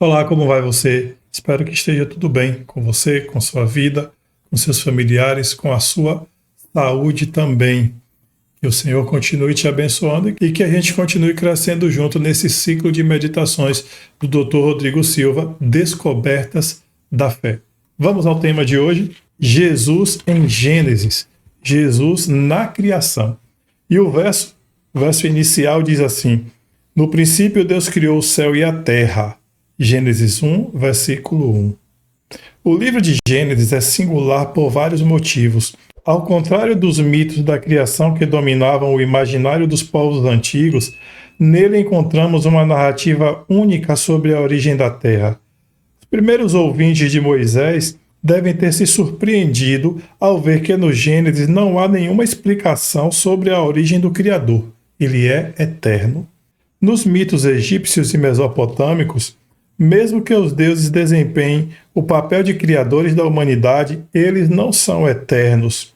Olá, como vai você? Espero que esteja tudo bem com você, com sua vida, com seus familiares, com a sua saúde também. Que o Senhor continue te abençoando e que a gente continue crescendo junto nesse ciclo de meditações do Dr. Rodrigo Silva, Descobertas da Fé. Vamos ao tema de hoje: Jesus em Gênesis, Jesus na criação. E o verso inicial diz assim: no princípio Deus criou o céu e a terra. Gênesis 1, versículo 1. O livro de Gênesis é singular por vários motivos. Ao contrário dos mitos da criação que dominavam o imaginário dos povos antigos, nele encontramos uma narrativa única sobre a origem da Terra. Os primeiros ouvintes de Moisés devem ter se surpreendido ao ver que no Gênesis não há nenhuma explicação sobre a origem do Criador. Ele é eterno. Nos mitos egípcios e mesopotâmicos, mesmo que os deuses desempenhem o papel de criadores da humanidade, eles não são eternos.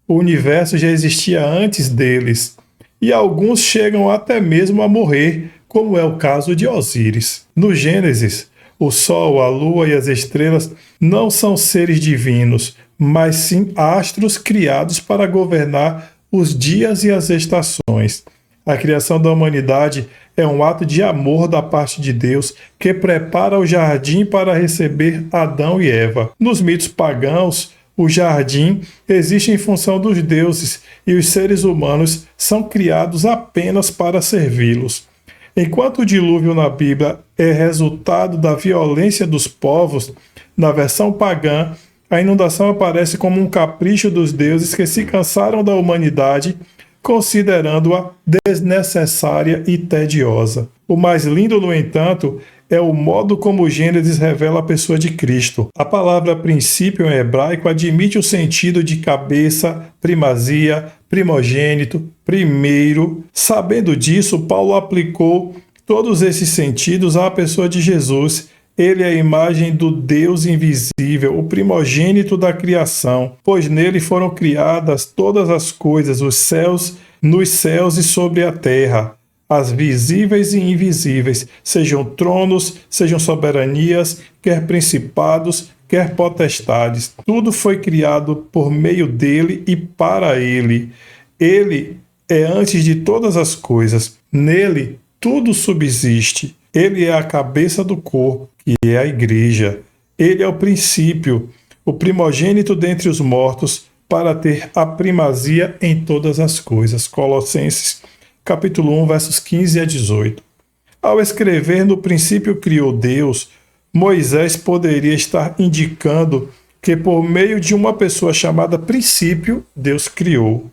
O universo já existia antes deles, e alguns chegam até mesmo a morrer, como é o caso de Osíris. No Gênesis, o Sol, a Lua e as estrelas não são seres divinos, mas sim astros criados para governar os dias e as estações. A criação da humanidade é um ato de amor da parte de Deus que prepara o jardim para receber Adão e Eva. Nos mitos pagãos, o jardim existe em função dos deuses e os seres humanos são criados apenas para servi-los. Enquanto o dilúvio na Bíblia é resultado da violência dos povos, na versão pagã, a inundação aparece como um capricho dos deuses que se cansaram da humanidade, considerando-a desnecessária e tediosa. O mais lindo, no entanto, é o modo como o Gênesis revela a pessoa de Cristo. A palavra princípio em hebraico admite o sentido de cabeça, primazia, primogênito, primeiro. Sabendo disso, Paulo aplicou todos esses sentidos à pessoa de Jesus. Ele é a imagem do Deus invisível, o primogênito da criação, pois nele foram criadas todas as coisas, os céus, nos céus e sobre a terra, as visíveis e invisíveis, sejam tronos, sejam soberanias, quer principados, quer potestades. Tudo foi criado por meio dele e para ele. Ele é antes de todas as coisas. Nele tudo subsiste. Ele é a cabeça do corpo, que é a igreja. Ele é o princípio, o primogênito dentre os mortos, para ter a primazia em todas as coisas. Colossenses, capítulo 1, versos 15 a 18. Ao escrever no princípio criou Deus, Moisés poderia estar indicando que por meio de uma pessoa chamada princípio, Deus criou.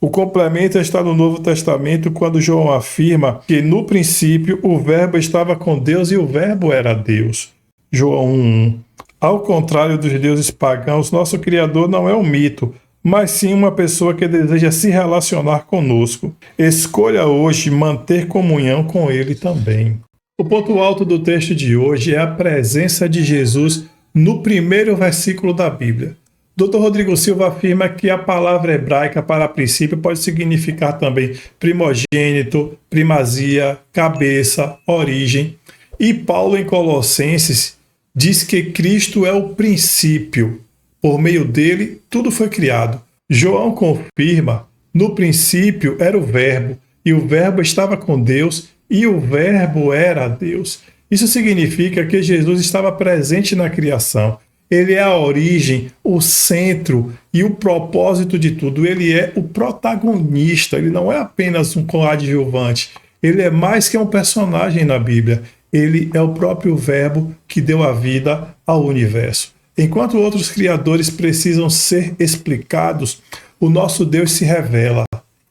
O complemento está no Novo Testamento, quando João afirma que no princípio o Verbo estava com Deus e o Verbo era Deus. João 1:1. Ao contrário dos deuses pagãos, nosso Criador não é um mito, mas sim uma pessoa que deseja se relacionar conosco. Escolha hoje manter comunhão com Ele também. O ponto alto do texto de hoje é a presença de Jesus no primeiro versículo da Bíblia. Dr. Rodrigo Silva afirma que a palavra hebraica para princípio pode significar também primogênito, primazia, cabeça, origem. E Paulo, em Colossenses, diz que Cristo é o princípio. Por meio dele, tudo foi criado. João confirma: no princípio era o Verbo, e o Verbo estava com Deus, e o Verbo era Deus. Isso significa que Jesus estava presente na criação. Ele é a origem, o centro e o propósito de tudo. Ele é o protagonista, ele não é apenas um coadjuvante. Ele é mais que um personagem na Bíblia. Ele é o próprio Verbo que deu a vida ao universo. Enquanto outros criadores precisam ser explicados, o nosso Deus se revela.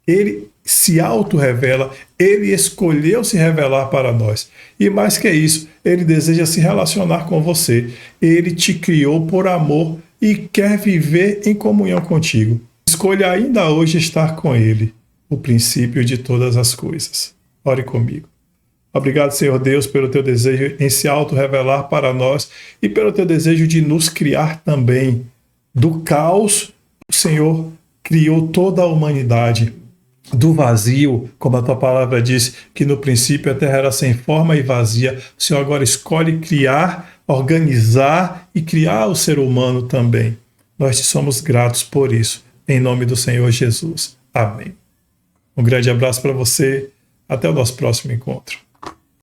Ele se auto-revela, ele escolheu se revelar para nós. E mais que isso, ele deseja se relacionar com você. Ele te criou por amor e quer viver em comunhão contigo. Escolha ainda hoje estar com ele, o princípio de todas as coisas. Ore comigo. Obrigado, Senhor Deus, pelo teu desejo em se auto-revelar para nós e pelo teu desejo de nos criar também. Do caos, o Senhor criou toda a humanidade. do vazio, como a tua palavra diz, que no princípio a terra era sem forma e vazia. O Senhor agora escolhe criar, organizar e criar o ser humano também. Nós te somos gratos por isso, em nome do Senhor Jesus. Amém. Um grande abraço para você. Até o nosso próximo encontro.